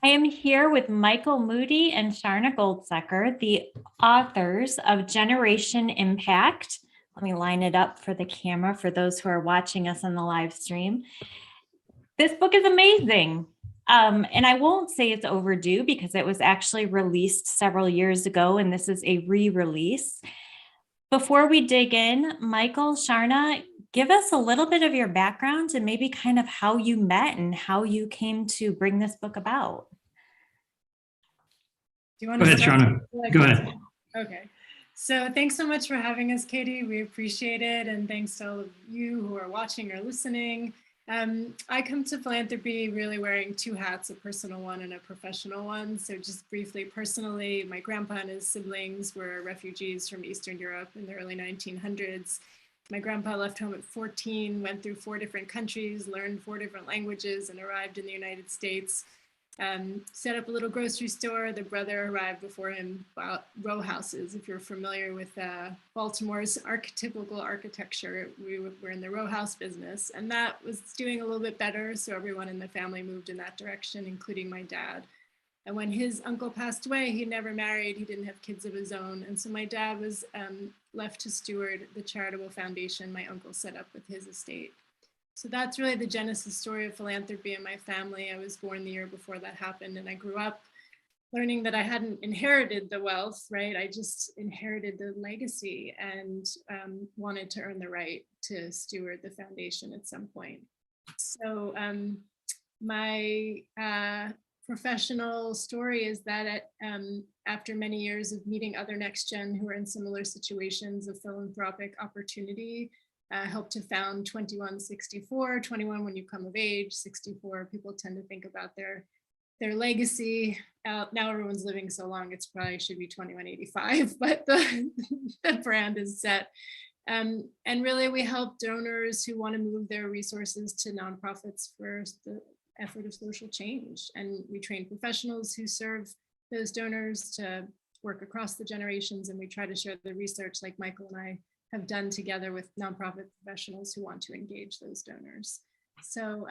I am here with Michael Moody and Sharna Goldsecker, the authors of Generation Impact. Let me line it up for the camera for those who are watching us on the live stream. This book is amazing. And I won't say it's overdue because it was actually released several years ago, and this is a re-release. Before we dig in, Michael, Sharna, give us a little bit of your background and maybe kind of how you met and how you came to bring this book about. Do you want Go to ahead, Sharna. Go ahead. Okay. So thanks so much for having us, Katie. We appreciate it. And thanks to all of you who are watching or listening. I come to philanthropy really wearing two hats, a personal one and a professional one. So just briefly, personally, my grandpa and his siblings were refugees from Eastern Europe in the early 1900s. My grandpa left home at 14, went through 4 different countries, learned 4 different languages, and arrived in the United States. Set up a little grocery store. The brother arrived before him, row houses. If you're familiar with Baltimore's archetypical architecture, we were in the row house business, and that was doing a little bit better. So everyone in the family moved in that direction, including my dad. And when his uncle passed away, he never married. He didn't have kids of his own. And so my dad was left to steward the charitable foundation my uncle set up with his estate. So that's really the genesis story of philanthropy in my family. I was born the year before that happened, and I grew up learning that I hadn't inherited the wealth, right? I just inherited the legacy and wanted to earn the right to steward the foundation at some point. So my professional story is that after many years of meeting other next gen who are in similar situations of philanthropic opportunity, helped to found 2164, 21 when you come of age, 64 people tend to think about their legacy. Now everyone's living so long, it's probably should be 2185, but the brand is set. And really we help donors who want to move their resources to nonprofits for the effort of social change. And we train professionals who serve those donors to work across the generations, and we try to share the research like Michael and I have done together with nonprofit professionals who want to engage those donors. So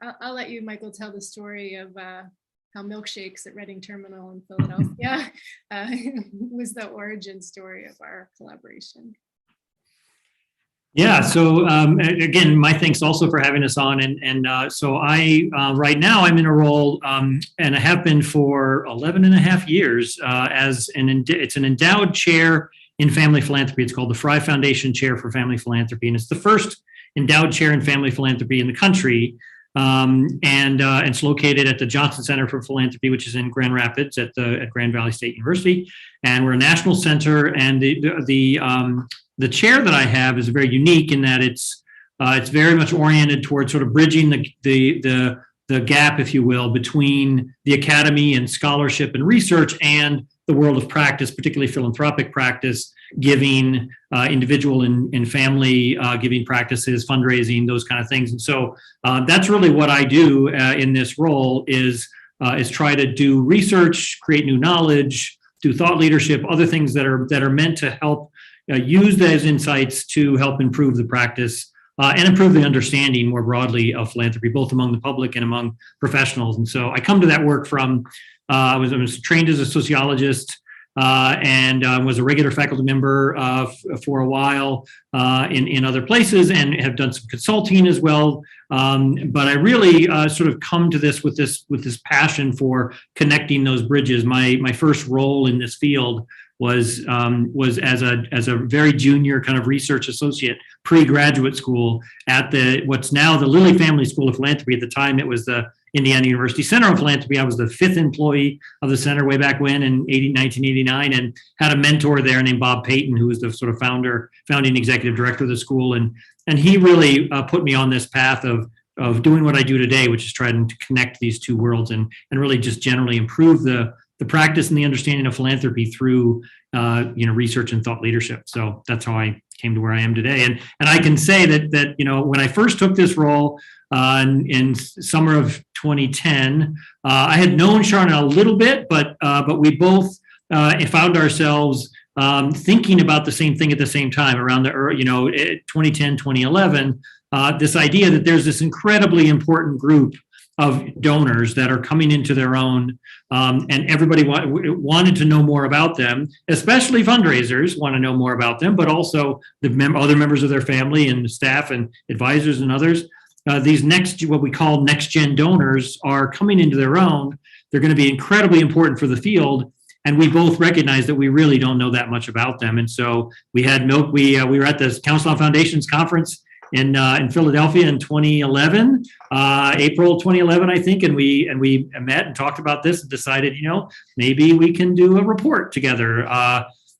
I'll let you, Michael, tell the story of how milkshakes at Reading Terminal in Philadelphia was the origin story of our collaboration. Yeah, so again, my thanks also for having us on. And so I, right now I'm in a role, and I have been for 11 and a half years as it's an endowed chair in family philanthropy. It's called the Fry Foundation Chair for Family Philanthropy, and it's the first endowed chair in family philanthropy in the country. And it's located at the Johnson Center for Philanthropy, which is in Grand Rapids at Grand Valley State University. And we're a national center, and the chair that I have is very unique in that it's very much oriented towards sort of bridging the gap, if you will, between the academy and scholarship and research and the world of practice, particularly philanthropic practice, giving, individual and family giving practices, fundraising, those kind of things. And so that's really what I do in this role is try to do research, create new knowledge, do thought leadership, other things that are meant to help use those insights to help improve the practice and improve the understanding more broadly of philanthropy, both among the public and among professionals. And so I come to that work from, I was trained as a sociologist and was a regular faculty member for a while in other places, and have done some consulting as well. But I really sort of come to this with this passion for connecting those bridges. My first role in this field was as a very junior kind of research associate pre-graduate school at what's now the Lilly Family School of Philanthropy. At the time, it was the Indiana University Center on Philanthropy. I was the 5th employee of the center way back when in 1989, and had a mentor there named Bob Payton, who was the sort of founding executive director of the school. And he really put me on this path of doing what I do today, which is trying to connect these two worlds and really just generally improve the practice and the understanding of philanthropy through research and thought leadership. So that's how I came to where I am today. And I can say that when I first took this role in summer of 2010, I had known Sharna a little bit, but we both found ourselves thinking about the same thing at the same time around 2010, 2011. This idea that there's this incredibly important group of donors that are coming into their own, and everybody wanted to know more about them, especially fundraisers want to know more about them, but also the other members of their family and staff and advisors and others. These what we call next gen donors are coming into their own. They're going to be incredibly important for the field. And we both recognize that we really don't know that much about them. And so we were at the Council on Foundations conference in Philadelphia in 2011, April 2011, I think, and we met and talked about this and decided, maybe we can do a report together.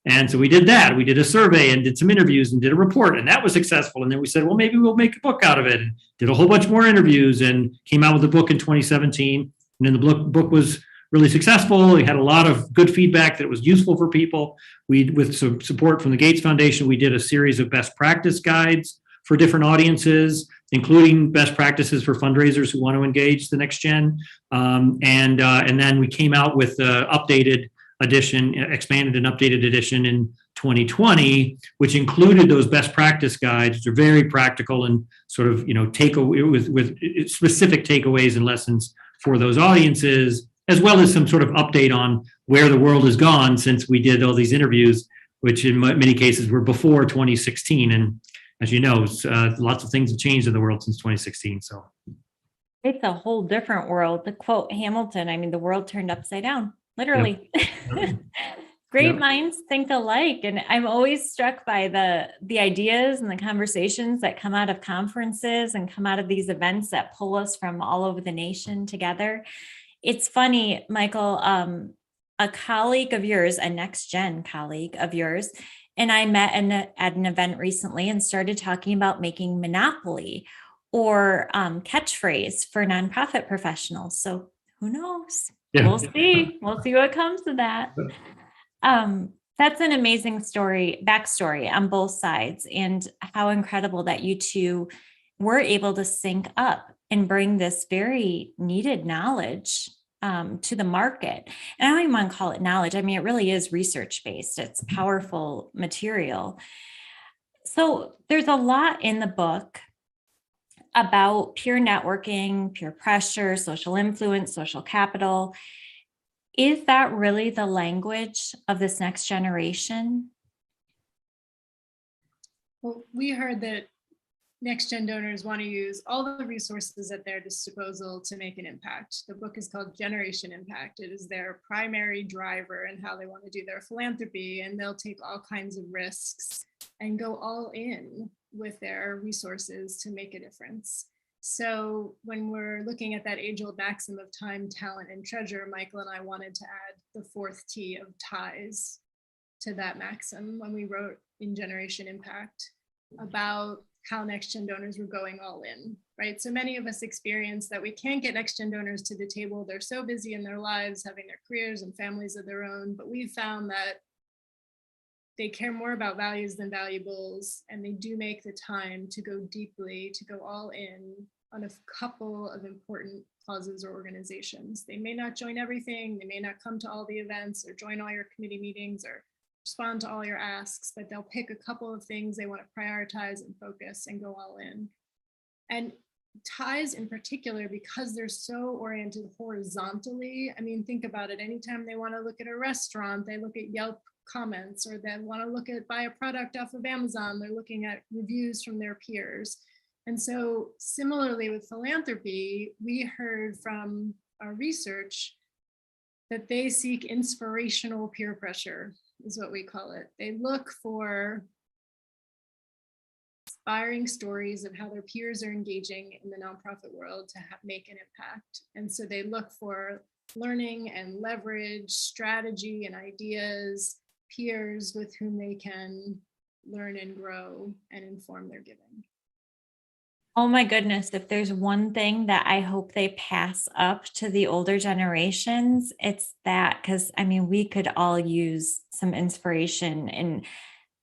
And so we did that. We did a survey and did some interviews and did a report, and that was successful. And then we said, well, maybe we'll make a book out of it, and did a whole bunch more interviews and came out with a book in 2017. And then the book was really successful. We had a lot of good feedback that it was useful for people. With some support from the Gates Foundation, we did a series of best practice guides for different audiences, including best practices for fundraisers who want to engage the next gen. And then we came out with the updated edition, expanded and updated edition in 2020, which included those best practice guides, which are very practical and sort of, takeaway with specific takeaways and lessons for those audiences, as well as some sort of update on where the world has gone since we did all these interviews, which in many cases were before 2016. And as you know, lots of things have changed in the world since 2016. So it's a whole different world. To quote Hamilton, the world turned upside down, literally. Yep. Great yep. minds think alike. And I'm always struck by the ideas and the conversations that come out of conferences and come out of these events that pull us from all over the nation together. It's funny, Michael, a colleague of yours, a next gen colleague of yours, and I met at an event recently and started talking about making Monopoly or catchphrase for nonprofit professionals. So who knows? Yeah. We'll see. We'll see what comes of that. That's an amazing backstory on both sides, and how incredible that you two were able to sync up and bring this very needed knowledge to the market. And I don't even want to call it knowledge. It really is research-based. It's powerful material. So there's a lot in the book about peer networking, peer pressure, social influence, social capital. Is that really the language of this next generation? Well, we heard that next gen donors want to use all the resources at their disposal to make an impact. The book is called Generation Impact. It is their primary driver in how they want to do their philanthropy, and they'll take all kinds of risks and go all in with their resources to make a difference. So when we're looking at that age-old maxim of time, talent, and treasure, Michael and I wanted to add the fourth T of ties to that maxim when we wrote in Generation Impact about how next-gen donors were going all in, right? So many of us experience that we can't get next-gen donors to the table. They're so busy in their lives, having their careers and families of their own, but we've found that they care more about values than valuables, and they do make the time to go deeply, to go all in on a couple of important causes or organizations. They may not join everything, they may not come to all the events or join all your committee meetings or respond to all your asks, but they'll pick a couple of things they want to prioritize and focus and go all in. And ties in particular, because they're so oriented horizontally, think about it, anytime they want to look at a restaurant, they look at Yelp comments, or they want to buy a product off of Amazon, they're looking at reviews from their peers. And so similarly with philanthropy, we heard from our research that they seek inspirational peer pressure, is what we call it. They look for inspiring stories of how their peers are engaging in the nonprofit world to make an impact. And so they look for learning and leverage, strategy and ideas, peers with whom they can learn and grow and inform their giving. Oh my goodness, if there's one thing that I hope they pass up to the older generations, it's that, because we could all use some inspiration, and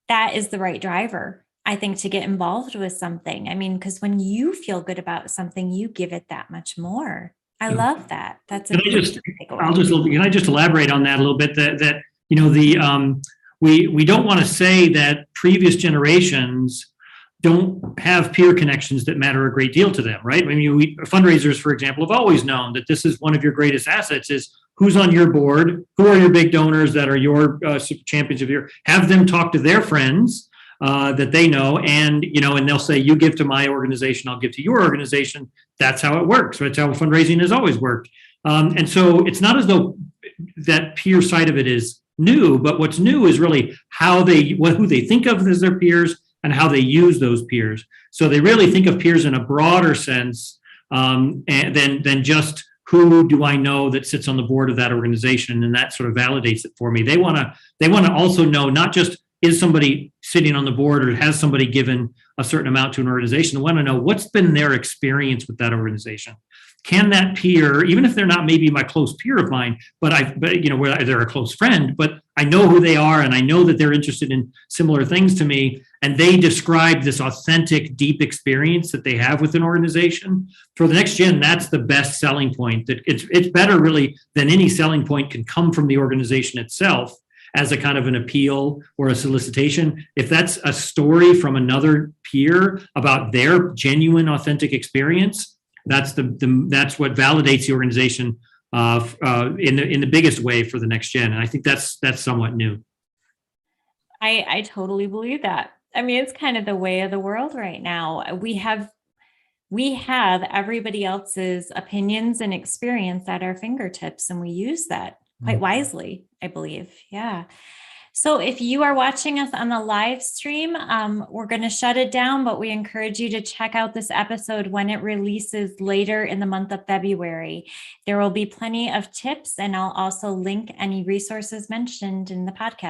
that is the right driver, I think, to get involved with something. Because when you feel good about something, you give it that much more. I love that. That's a can I just elaborate on that a little bit? We don't want to say that previous generations don't have peer connections that matter a great deal to them, right? I mean, fundraisers, for example, have always known that this is one of your greatest assets is who's on your board, who are your big donors that are your champions of your, have them talk to their friends that they know, and they'll say, you give to my organization, I'll give to your organization. That's how it works. That's how fundraising has always worked. And so it's not as though that peer side of it is new, but what's new is really who they think of as their peers and how they use those peers. So they really think of peers in a broader sense than just who do I know that sits on the board of that organization, and that sort of validates it for me. They want to also know not just is somebody sitting on the board or has somebody given a certain amount to an organization. They want to know what's been their experience with that organization. Can that peer, even if they're not maybe my close peer of mine, but where they're a close friend, but I know who they are and I know that they're interested in similar things to me, and they describe this authentic, deep experience that they have with an organization. For the next gen, that's the best selling point. That it's better really than any selling point can come from the organization itself as a kind of an appeal or a solicitation. If that's a story from another peer about their genuine, authentic experience, that's what validates the organization in the biggest way for the next gen. And I think that's somewhat new. I totally believe that. I mean, it's kind of the way of the world right now. We have everybody else's opinions and experience at our fingertips, and we use that quite wisely, I believe. Yeah. So if you are watching us on the live stream, we're going to shut it down, but we encourage you to check out this episode when it releases later in the month of February. There will be plenty of tips, and I'll also link any resources mentioned in the podcast.